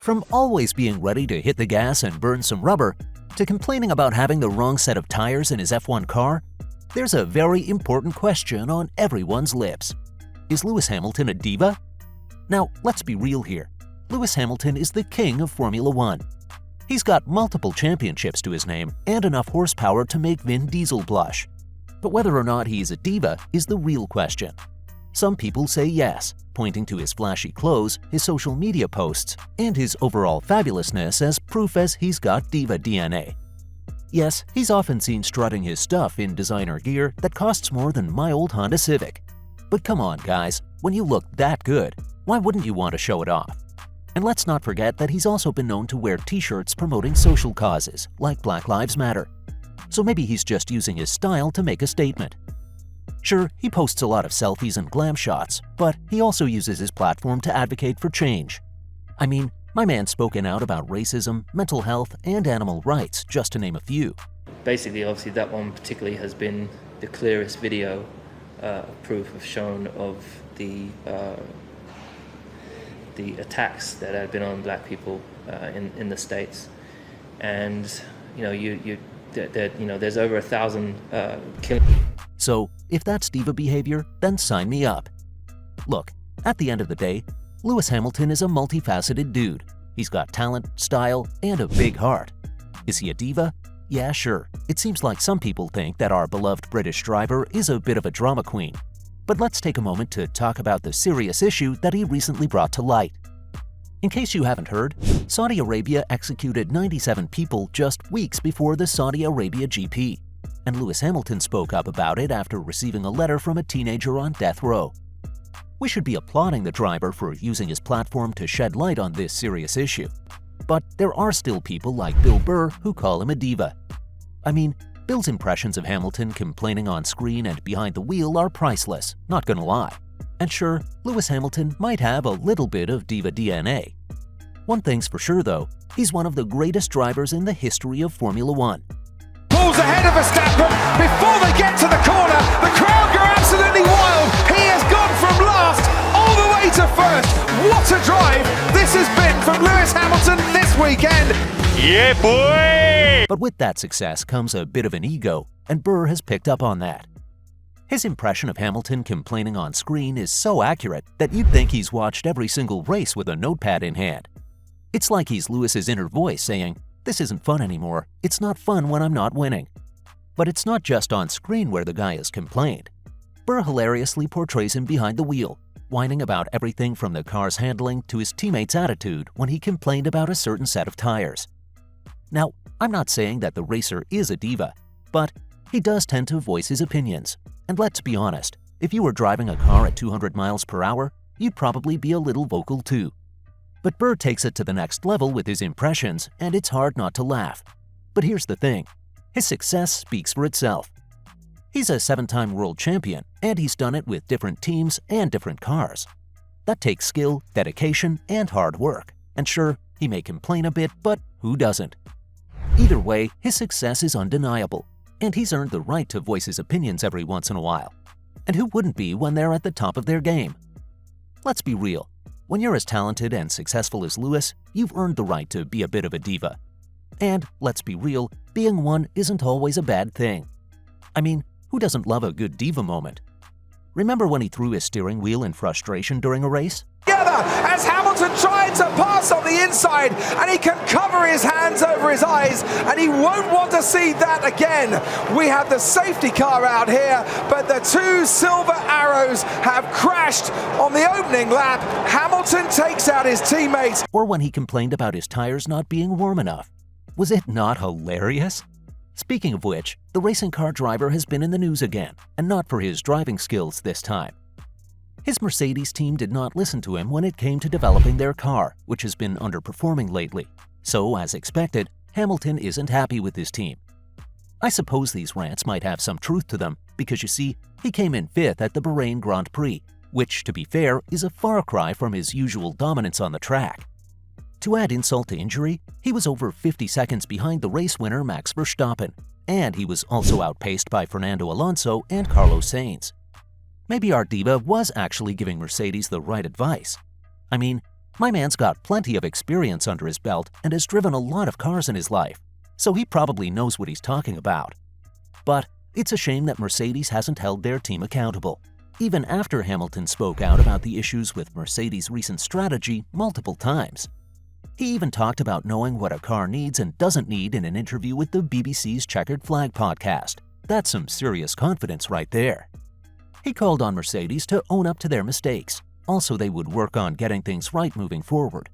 From always being ready to hit the gas and burn some rubber, to complaining about having the wrong set of tires in his F1 car, there's a very important question on everyone's lips. Is Lewis Hamilton a diva? Now, let's be real here. Lewis Hamilton is the king of Formula One. He's got multiple championships to his name and enough horsepower to make Vin Diesel blush. But whether or not he's a diva is the real question. Some people say yes, pointing to his flashy clothes, his social media posts, and his overall fabulousness as proof as he's got diva DNA. Yes, he's often seen strutting his stuff in designer gear that costs more than my old Honda Civic. But come on, guys, when you look that good, why wouldn't you want to show it off? And let's not forget that he's also been known to wear t-shirts promoting social causes, like Black Lives Matter. So maybe he's just using his style to make a statement. Sure, he posts a lot of selfies and glam shots, but he also uses his platform to advocate for change. I mean, my man's spoken out about racism, mental health, and animal rights, just to name a few. Basically, obviously, that one particularly has been the clearest video proof of shown of the attacks that have been on black people in the States, and there's over 1,000 killings. So, if that's diva behavior, then sign me up. Look, at the end of the day, Lewis Hamilton is a multifaceted dude. He's got talent, style, and a big heart. Is he a diva? Yeah, sure. It seems like some people think that our beloved British driver is a bit of a drama queen. But let's take a moment to talk about the serious issue that he recently brought to light. In case you haven't heard, Saudi Arabia executed 97 people just weeks before the Saudi Arabia GP. And Lewis Hamilton spoke up about it after receiving a letter from a teenager on death row. We should be applauding the driver for using his platform to shed light on this serious issue. But there are still people like Bill Burr who call him a diva. I mean, Bill's impressions of Hamilton complaining on screen and behind the wheel are priceless, not gonna lie. And sure, Lewis Hamilton might have a little bit of diva DNA. One thing's for sure though, he's one of the greatest drivers in the history of Formula One. Pulls ahead of Verstappen before they get to the corner. The crowd go absolutely wild. He has gone from last all the way to first. What a drive this has been from Lewis Hamilton this weekend. Yeah, boy! But with that success comes a bit of an ego, and Burr has picked up on that. His impression of Hamilton complaining on screen is so accurate that you'd think he's watched every single race with a notepad in hand. It's like he's Lewis's inner voice saying, "This isn't fun anymore. It's not fun when I'm not winning." But it's not just on screen where the guy has complained. Burr hilariously portrays him behind the wheel, whining about everything from the car's handling to his teammates' attitude when he complained about a certain set of tires. Now, I'm not saying that the racer is a diva, but he does tend to voice his opinions. And let's be honest, if you were driving a car at 200 miles per hour, you'd probably be a little vocal too. But Burr takes it to the next level with his impressions, and it's hard not to laugh. But here's the thing, his success speaks for itself. He's a 7-time world champion, and he's done it with different teams and different cars. That takes skill, dedication, and hard work. And sure, he may complain a bit, but who doesn't? Either way, his success is undeniable, and he's earned the right to voice his opinions every once in a while. And who wouldn't be when they're at the top of their game? Let's be real. When you're as talented and successful as Lewis, you've earned the right to be a bit of a diva. And let's be real, being one isn't always a bad thing. I mean, who doesn't love a good diva moment? Remember when he threw his steering wheel in frustration during a race? Together as Hamilton tried to pass on the inside, and he can cover his hands over his eyes, and he won't want to see that again. We have the safety car out here, but the two silver arrows have crashed on the opening lap. Hamilton takes out his teammates. Or when he complained about his tires not being warm enough. Was it not hilarious? Speaking of which, the racing car driver has been in the news again, and not for his driving skills this time. His Mercedes team did not listen to him when it came to developing their car, which has been underperforming lately. So, as expected, Hamilton isn't happy with his team. I suppose these rants might have some truth to them, because you see, he came in 5th at the Bahrain Grand Prix, which, to be fair, is a far cry from his usual dominance on the track. To add insult to injury, he was over 50 seconds behind the race winner Max Verstappen, and he was also outpaced by Fernando Alonso and Carlos Sainz. Maybe our diva was actually giving Mercedes the right advice. I mean, My man's got plenty of experience under his belt and has driven a lot of cars in his life, so he probably knows what he's talking about. But it's a shame that Mercedes hasn't held their team accountable, even after Hamilton spoke out about the issues with Mercedes' recent strategy multiple times. He even talked about knowing what a car needs and doesn't need in an interview with the BBC's Checkered Flag podcast. That's some serious confidence right there. He called on Mercedes to own up to their mistakes. Also, they would work on getting things right moving forward.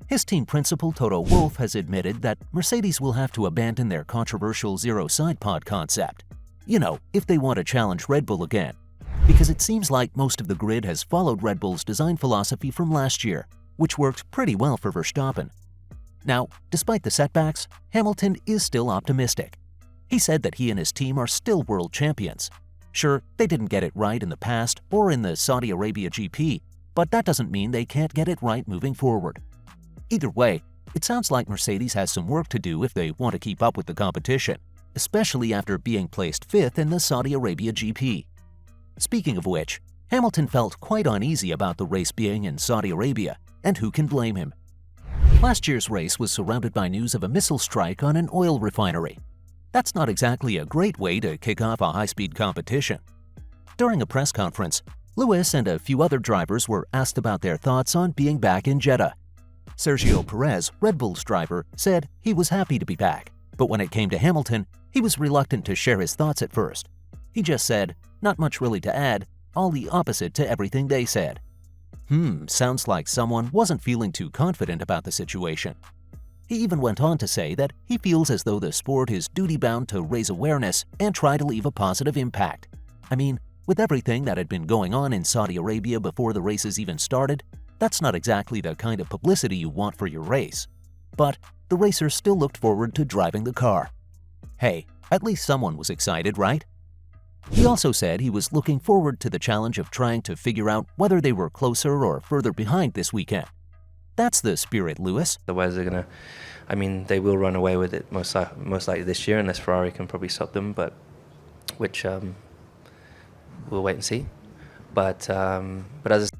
His team principal Toto Wolff has admitted that Mercedes will have to abandon their controversial zero side pod concept. You know, if they want to challenge Red Bull again. Because it seems like most of the grid has followed Red Bull's design philosophy from last year, which worked pretty well for Verstappen. Now, despite the setbacks, Hamilton is still optimistic. He said that he and his team are still world champions. Sure, they didn't get it right in the past or in the Saudi Arabia GP, but that doesn't mean they can't get it right moving forward. Either way, it sounds like Mercedes has some work to do if they want to keep up with the competition, especially after being placed 5th in the Saudi Arabia GP. Speaking of which, Hamilton felt quite uneasy about the race being in Saudi Arabia, and who can blame him? Last year's race was surrounded by news of a missile strike on an oil refinery. That's not exactly a great way to kick off a high-speed competition. During a press conference, Lewis and a few other drivers were asked about their thoughts on being back in Jeddah. Sergio Perez, Red Bull's driver, said he was happy to be back, but when it came to Hamilton, he was reluctant to share his thoughts at first. He just said, "Not much really to add, all the opposite to everything they said." Sounds like someone wasn't feeling too confident about the situation. He even went on to say that he feels as though the sport is duty-bound to raise awareness and try to leave a positive impact. I mean, with everything that had been going on in Saudi Arabia before the races even started, that's not exactly the kind of publicity you want for your race. But the racers still looked forward to driving the car. Hey, at least someone was excited, right? He also said he was looking forward to the challenge of trying to figure out whether they were closer or further behind this weekend. That's the spirit, Lewis. Otherwise, they will run away with it most likely this year, unless Ferrari can probably stop them, but which we'll wait and see. But as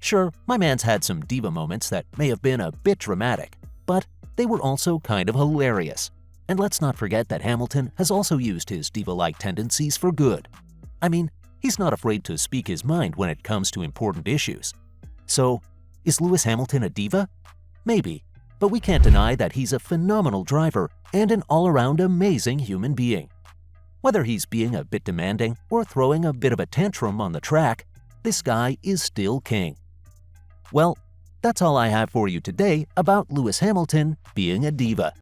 Sure, my man's had some Diva moments that may have been a bit dramatic, but they were also kind of hilarious. And let's not forget that Hamilton has also used his diva-like tendencies for good. I mean, he's not afraid to speak his mind when it comes to important issues. So, is Lewis Hamilton a diva? Maybe, but we can't deny that he's a phenomenal driver and an all-around amazing human being. Whether he's being a bit demanding or throwing a bit of a tantrum on the track, this guy is still king. Well, that's all I have for you today about Lewis Hamilton being a diva.